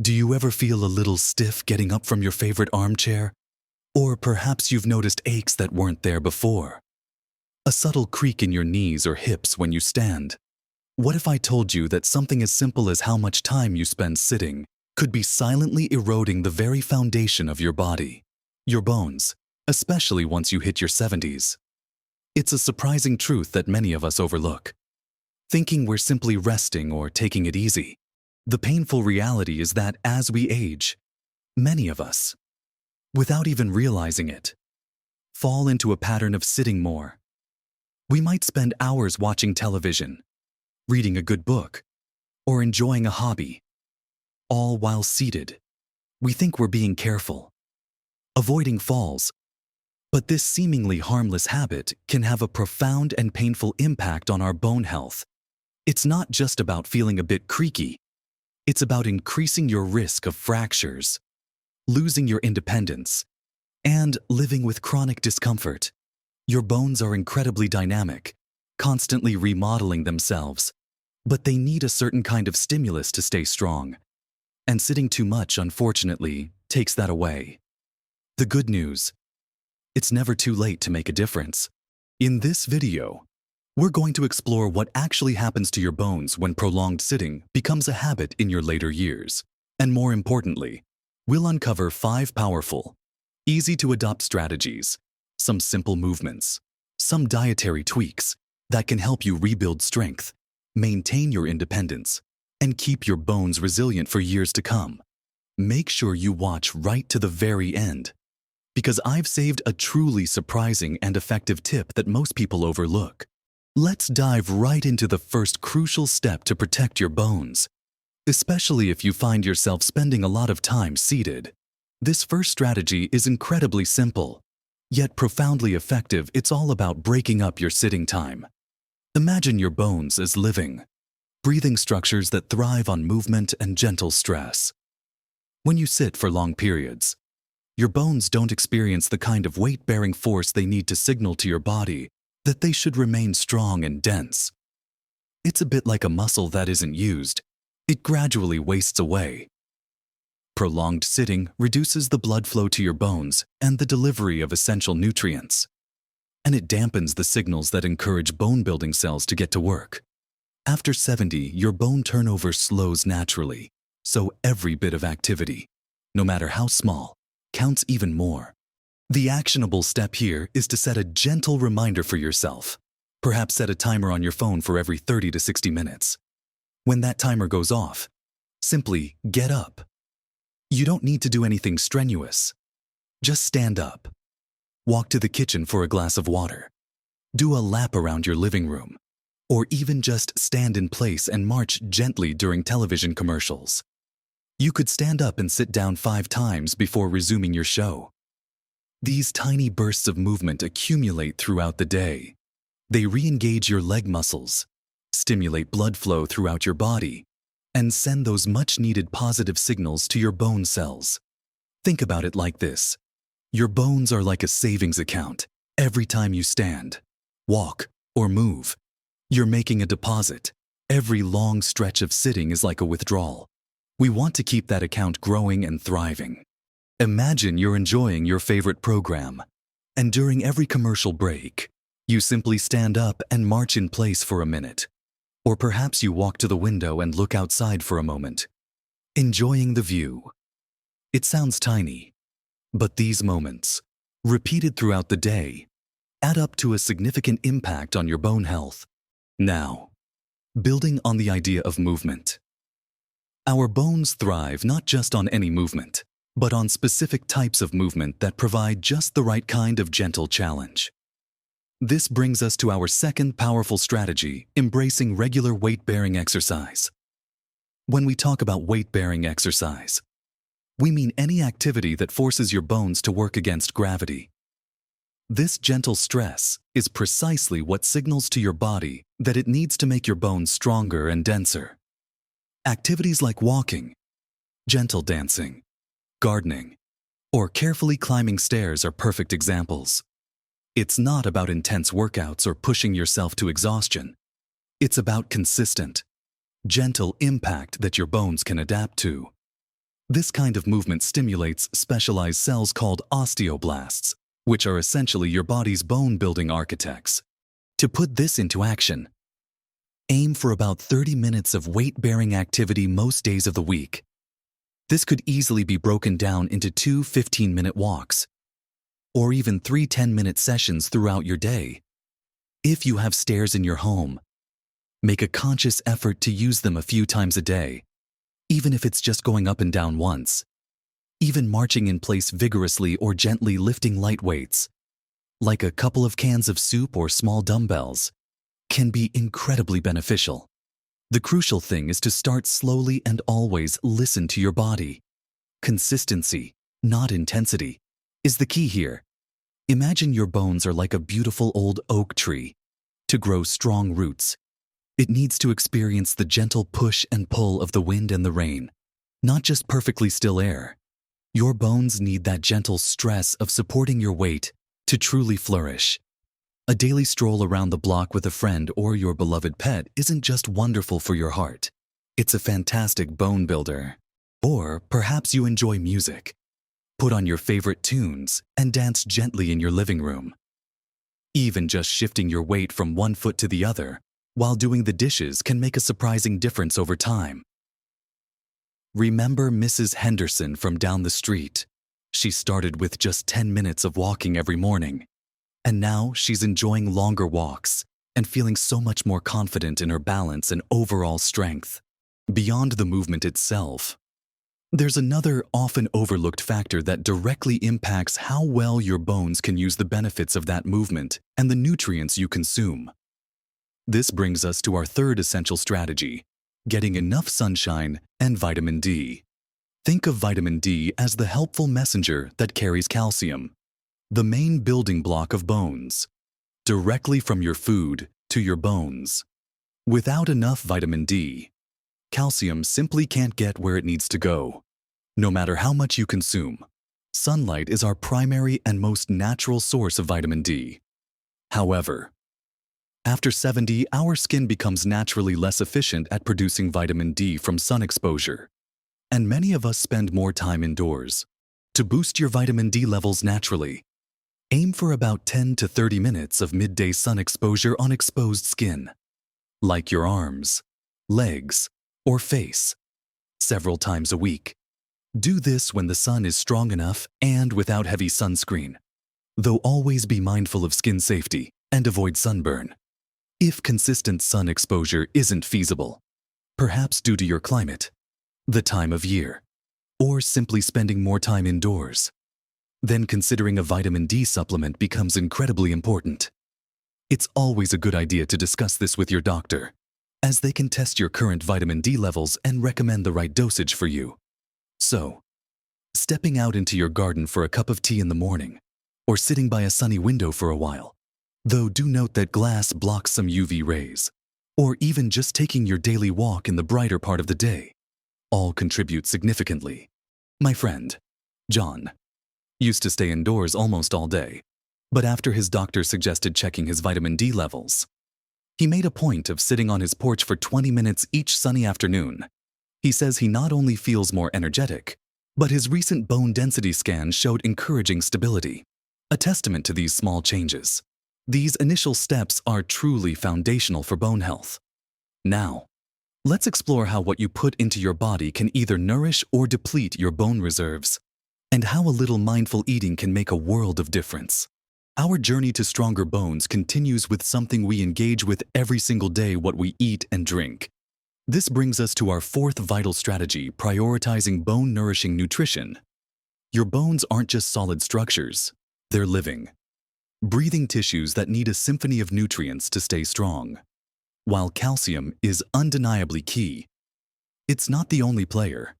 Do you ever feel a little stiff getting up from your favorite armchair? Or perhaps you've noticed aches that weren't there before. A subtle creak in your knees or hips when you stand. What if I told you that something as simple as how much time you spend sitting could be silently eroding the very foundation of your body, your bones, especially once you hit your 70s? It's a surprising truth that many of us overlook, thinking we're simply resting or taking it easy. The painful reality is that as we age, many of us, without even realizing it, fall into a pattern of sitting more. We might spend hours watching television, reading a good book, or enjoying a hobby, all while seated. We think we're being careful, avoiding falls, but this seemingly harmless habit can have a profound and painful impact on our bone health. It's not just about feeling a bit creaky. It's about increasing your risk of fractures, losing your independence, and living with chronic discomfort. Your bones are incredibly dynamic, constantly remodeling themselves, but they need a certain kind of stimulus to stay strong. And sitting too much, unfortunately, takes that away. The good news: it's never too late to make a difference. In this video, we're going to explore what actually happens to your bones when prolonged sitting becomes a habit in your later years. And more importantly, we'll uncover 5 powerful, easy-to-adopt strategies, some simple movements, some dietary tweaks that can help you rebuild strength, maintain your independence, and keep your bones resilient for years to come. Make sure you watch right to the very end, because I've saved a truly surprising and effective tip that most people overlook. Let's dive right into the first crucial step to protect your bones, especially if you find yourself spending a lot of time seated. This first strategy is incredibly simple, yet profoundly effective. It's all about breaking up your sitting time. Imagine your bones as living, breathing structures that thrive on movement and gentle stress. When you sit for long periods, your bones don't experience the kind of weight-bearing force they need to signal to your body that they should remain strong and dense. It's a bit like a muscle that isn't used. It gradually wastes away. Prolonged sitting reduces the blood flow to your bones and the delivery of essential nutrients, and it dampens the signals that encourage bone-building cells to get to work. After 70, your bone turnover slows naturally, so every bit of activity, no matter how small, counts even more. The actionable step here is to set a gentle reminder for yourself. Perhaps set a timer on your phone for every 30 to 60 minutes. When that timer goes off, simply get up. You don't need to do anything strenuous. Just stand up. Walk to the kitchen for a glass of water. Do a lap around your living room. Or even just stand in place and march gently during television commercials. You could stand up and sit down 5 times before resuming your show. These tiny bursts of movement accumulate throughout the day. They re-engage your leg muscles, stimulate blood flow throughout your body, and send those much-needed positive signals to your bone cells. Think about it like this. Your bones are like a savings account. Every time you stand, walk, or move, you're making a deposit. Every long stretch of sitting is like a withdrawal. We want to keep that account growing and thriving. Imagine you're enjoying your favorite program, and during every commercial break, you simply stand up and march in place for a minute. Or perhaps you walk to the window and look outside for a moment, enjoying the view. It sounds tiny, but these moments, repeated throughout the day, add up to a significant impact on your bone health. Now, building on the idea of movement. Our bones thrive not just on any movement, but on specific types of movement that provide just the right kind of gentle challenge. This brings us to our second powerful strategy, embracing regular weight-bearing exercise. When we talk about weight-bearing exercise, we mean any activity that forces your bones to work against gravity. This gentle stress is precisely what signals to your body that it needs to make your bones stronger and denser. Activities like walking, gentle dancing, gardening, or carefully climbing stairs are perfect examples. It's not about intense workouts or pushing yourself to exhaustion. It's about consistent, gentle impact that your bones can adapt to. This kind of movement stimulates specialized cells called osteoblasts, which are essentially your body's bone-building architects. To put this into action, aim for about 30 minutes of weight-bearing activity most days of the week. This could easily be broken down into 2 15-minute walks, or even 3 10-minute sessions throughout your day. If you have stairs in your home, make a conscious effort to use them a few times a day, even if it's just going up and down once. Even marching in place vigorously or gently lifting light weights, like a couple of cans of soup or small dumbbells, can be incredibly beneficial. The crucial thing is to start slowly and always listen to your body. Consistency, not intensity, is the key here. Imagine your bones are like a beautiful old oak tree. To grow strong roots, it needs to experience the gentle push and pull of the wind and the rain, not just perfectly still air. Your bones need that gentle stress of supporting your weight to truly flourish. A daily stroll around the block with a friend or your beloved pet isn't just wonderful for your heart. It's a fantastic bone builder. Or perhaps you enjoy music. Put on your favorite tunes and dance gently in your living room. Even just shifting your weight from one foot to the other while doing the dishes can make a surprising difference over time. Remember Mrs. Henderson from down the street? She started with just 10 minutes of walking every morning. And now she's enjoying longer walks and feeling so much more confident in her balance and overall strength. Beyond the movement itself, there's another often overlooked factor that directly impacts how well your bones can use the benefits of that movement and the nutrients you consume. This brings us to our third essential strategy: getting enough sunshine and vitamin D. Think of vitamin D as the helpful messenger that carries calcium, the main building block of bones, directly from your food to your bones. Without enough vitamin D, calcium simply can't get where it needs to go. No matter how much you consume, sunlight is our primary and most natural source of vitamin D. However, after 70, our skin becomes naturally less efficient at producing vitamin D from sun exposure, and many of us spend more time indoors. To boost your vitamin D levels naturally, aim for about 10 to 30 minutes of midday sun exposure on exposed skin, like your arms, legs, or face, several times a week. Do this when the sun is strong enough and without heavy sunscreen, though always be mindful of skin safety and avoid sunburn. If consistent sun exposure isn't feasible, perhaps due to your climate, the time of year, or simply spending more time indoors, then considering a vitamin D supplement becomes incredibly important. It's always a good idea to discuss this with your doctor, as they can test your current vitamin D levels and recommend the right dosage for you. So, stepping out into your garden for a cup of tea in the morning, or sitting by a sunny window for a while, though do note that glass blocks some UV rays, or even just taking your daily walk in the brighter part of the day, all contribute significantly. My friend, John, used to stay indoors almost all day, but after his doctor suggested checking his vitamin D levels, he made a point of sitting on his porch for 20 minutes each sunny afternoon. He says he not only feels more energetic, but his recent bone density scan showed encouraging stability, a testament to these small changes. These initial steps are truly foundational for bone health. Now, let's explore how what you put into your body can either nourish or deplete your bone reserves, and how a little mindful eating can make a world of difference. Our journey to stronger bones continues with something we engage with every single day: what we eat and drink. This brings us to our fourth vital strategy: prioritizing bone-nourishing nutrition. Your bones aren't just solid structures, they're living, breathing tissues that need a symphony of nutrients to stay strong. While calcium is undeniably key, it's not the only player.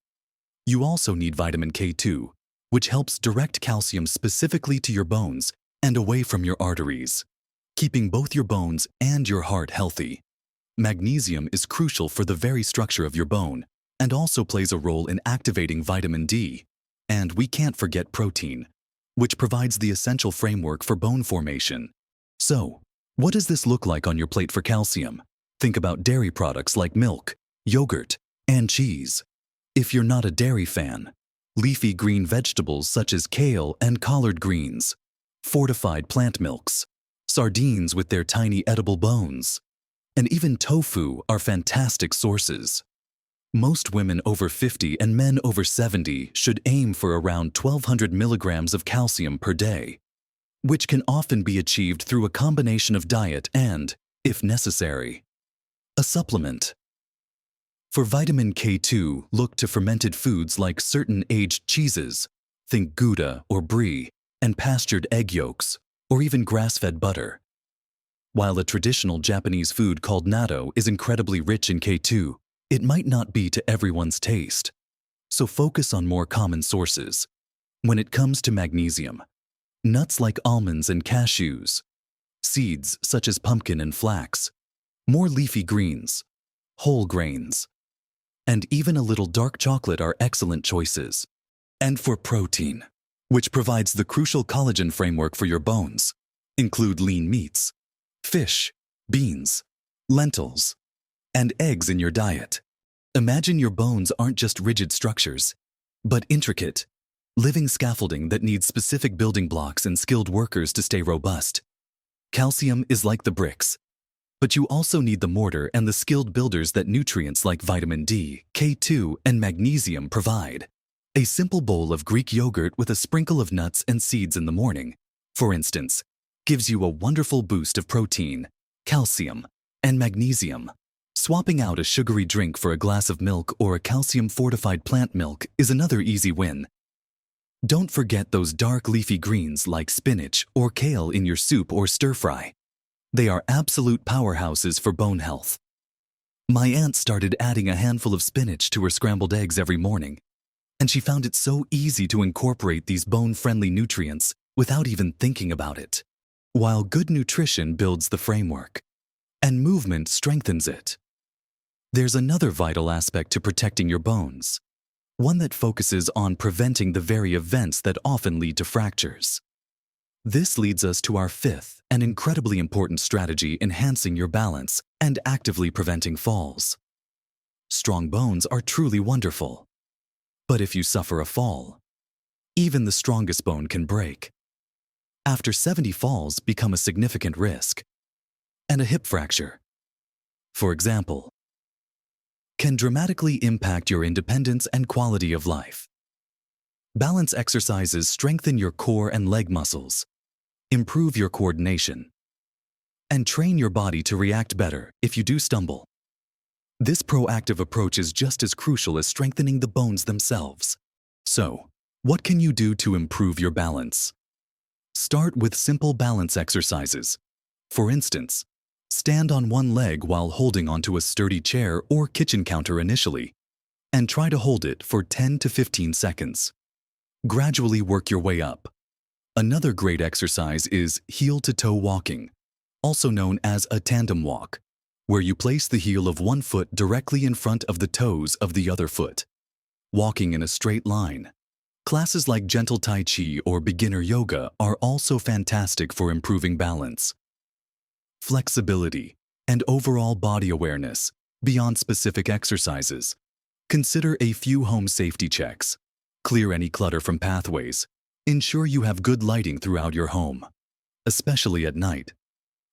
You also need vitamin K2, which helps direct calcium specifically to your bones and away from your arteries, keeping both your bones and your heart healthy. Magnesium is crucial for the very structure of your bone and also plays a role in activating vitamin D. And we can't forget protein, which provides the essential framework for bone formation. So, what does this look like on your plate for calcium? Think about dairy products like milk, yogurt, and cheese. If you're not a dairy fan, leafy green vegetables such as kale and collard greens, fortified plant milks, sardines with their tiny edible bones, and even tofu are fantastic sources. Most women over 50 and men over 70 should aim for around 1,200 milligrams of calcium per day, which can often be achieved through a combination of diet and, if necessary, a supplement. For vitamin K2, look to fermented foods like certain aged cheeses, think Gouda or Brie, and pastured egg yolks, or even grass-fed butter. While a traditional Japanese food called natto is incredibly rich in K2, it might not be to everyone's taste. So focus on more common sources. When it comes to magnesium, nuts like almonds and cashews, seeds such as pumpkin and flax, more leafy greens, whole grains, and even a little dark chocolate are excellent choices. And for protein, which provides the crucial collagen framework for your bones, include lean meats, fish, beans, lentils, and eggs in your diet. Imagine your bones aren't just rigid structures, but intricate, living scaffolding that needs specific building blocks and skilled workers to stay robust. Calcium is like the bricks, but you also need the mortar and the skilled builders that nutrients like vitamin D, K2, and magnesium provide. A simple bowl of Greek yogurt with a sprinkle of nuts and seeds in the morning, for instance, gives you a wonderful boost of protein, calcium, and magnesium. Swapping out a sugary drink for a glass of milk or a calcium-fortified plant milk is another easy win. Don't forget those dark leafy greens like spinach or kale in your soup or stir-fry. They are absolute powerhouses for bone health. My aunt started adding a handful of spinach to her scrambled eggs every morning, and she found it so easy to incorporate these bone-friendly nutrients without even thinking about it. While good nutrition builds the framework, and movement strengthens it, there's another vital aspect to protecting your bones, one that focuses on preventing the very events that often lead to fractures. This leads us to our fifth and incredibly important strategy enhancing your balance and actively preventing falls. Strong bones are truly wonderful, but if you suffer a fall, even the strongest bone can break. After 70 falls become a significant risk, and a hip fracture, for example, can dramatically impact your independence and quality of life. Balance exercises strengthen your core and leg muscles, improve your coordination, and train your body to react better if you do stumble. This proactive approach is just as crucial as strengthening the bones themselves. So, what can you do to improve your balance? Start with simple balance exercises. For instance, stand on one leg while holding onto a sturdy chair or kitchen counter initially, and try to hold it for 10 to 15 seconds. Gradually work your way up. Another great exercise is heel-to-toe walking, also known as a tandem walk, where you place the heel of one foot directly in front of the toes of the other foot, walking in a straight line. Classes like gentle tai chi or beginner yoga are also fantastic for improving balance, flexibility, and overall body awareness. Beyond specific exercises, consider a few home safety checks. Clear any clutter from pathways. Ensure you have good lighting throughout your home, especially at night.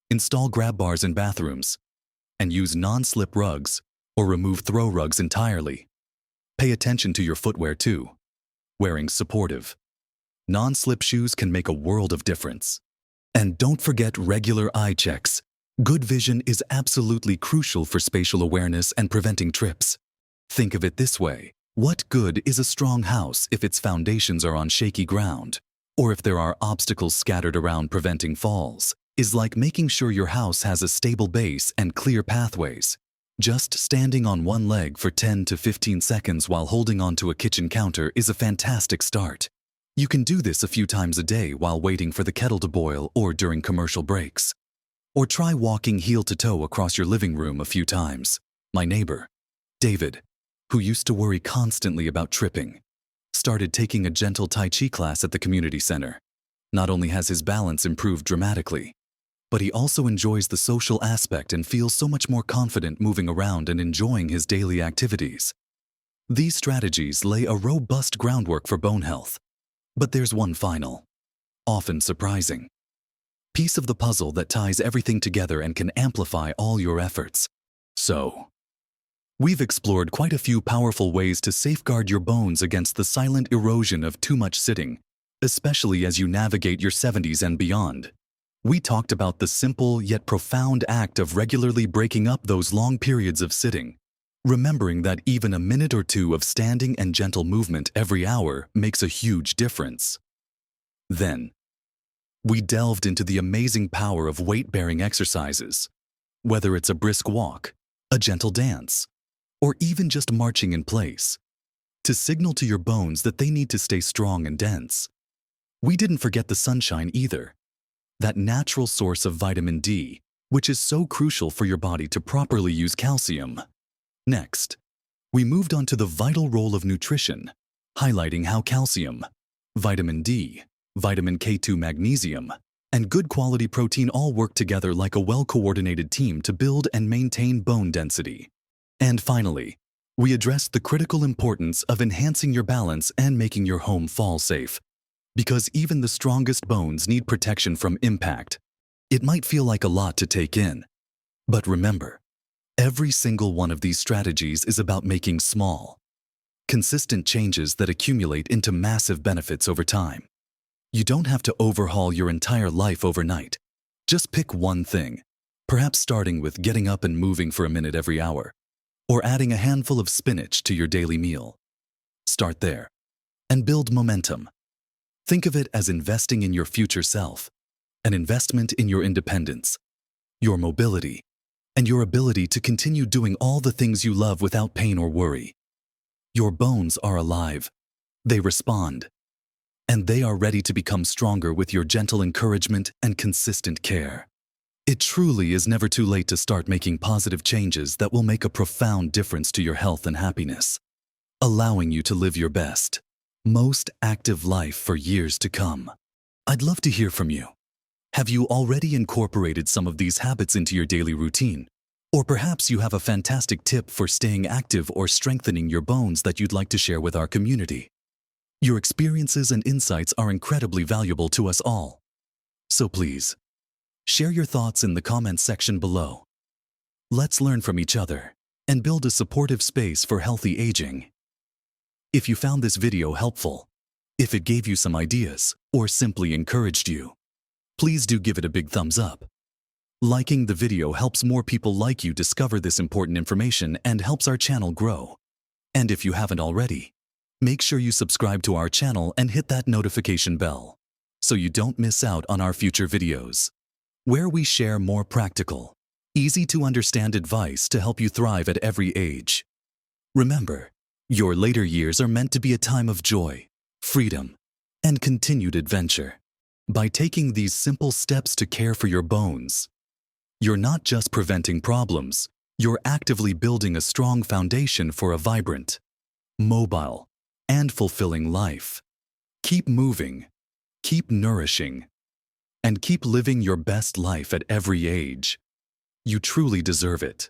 Install grab bars in bathrooms, and use non-slip rugs or remove throw rugs entirely. Pay attention to your footwear too. Wearing supportive, non-slip shoes can make a world of difference. And don't forget regular eye checks. Good vision is absolutely crucial for spatial awareness and preventing trips. Think of it this way. What good is a strong house if its foundations are on shaky ground? Or if there are obstacles scattered around preventing falls? Is like making sure your house has a stable base and clear pathways. Just standing on one leg for 10 to 15 seconds while holding onto a kitchen counter is a fantastic start. You can do this a few times a day while waiting for the kettle to boil or during commercial breaks. Or try walking heel to toe across your living room a few times. My neighbor, David, who used to worry constantly about tripping, started taking a gentle Tai Chi class at the community center. Not only has his balance improved dramatically, but he also enjoys the social aspect and feels so much more confident moving around and enjoying his daily activities. These strategies lay a robust groundwork for bone health. But there's one final, often surprising, piece of the puzzle that ties everything together and can amplify all your efforts. So, we've explored quite a few powerful ways to safeguard your bones against the silent erosion of too much sitting, especially as you navigate your 70s and beyond. We talked about the simple yet profound act of regularly breaking up those long periods of sitting, remembering that even a minute or two of standing and gentle movement every hour makes a huge difference. Then, we delved into the amazing power of weight-bearing exercises, whether it's a brisk walk, a gentle dance, or even just marching in place, to signal to your bones that they need to stay strong and dense. We didn't forget the sunshine either, that natural source of vitamin D, which is so crucial for your body to properly use calcium. Next, we moved on to the vital role of nutrition, highlighting how calcium, vitamin D, vitamin K2 magnesium, and good quality protein all work together like a well-coordinated team to build and maintain bone density. And finally, we addressed the critical importance of enhancing your balance and making your home fall safe. Because even the strongest bones need protection from impact. It might feel like a lot to take in, but remember, every single one of these strategies is about making small, consistent changes that accumulate into massive benefits over time. You don't have to overhaul your entire life overnight. Just pick one thing, perhaps starting with getting up and moving for a minute every hour, or adding a handful of spinach to your daily meal. Start there and build momentum. Think of it as investing in your future self, an investment in your independence, your mobility, and your ability to continue doing all the things you love without pain or worry. Your bones are alive. They respond. And they are ready to become stronger with your gentle encouragement and consistent care. It truly is never too late to start making positive changes that will make a profound difference to your health and happiness, allowing you to live your best, most active life for years to come. I'd love to hear from you. Have you already incorporated some of these habits into your daily routine? Or perhaps you have a fantastic tip for staying active or strengthening your bones that you'd like to share with our community. Your experiences and insights are incredibly valuable to us all. So please, share your thoughts in the comments section below. Let's learn from each other and build a supportive space for healthy aging. If you found this video helpful, if it gave you some ideas, or simply encouraged you, please do give it a big thumbs up. Liking the video helps more people like you discover this important information and helps our channel grow. And if you haven't already, make sure you subscribe to our channel and hit that notification bell so you don't miss out on our future videos, where we share more practical, easy-to-understand advice to help you thrive at every age. Remember, your later years are meant to be a time of joy, freedom, and continued adventure. By taking these simple steps to care for your bones, you're not just preventing problems, you're actively building a strong foundation for a vibrant, mobile, and fulfilling life. Keep moving, keep nourishing, and keep living your best life at every age. You truly deserve it.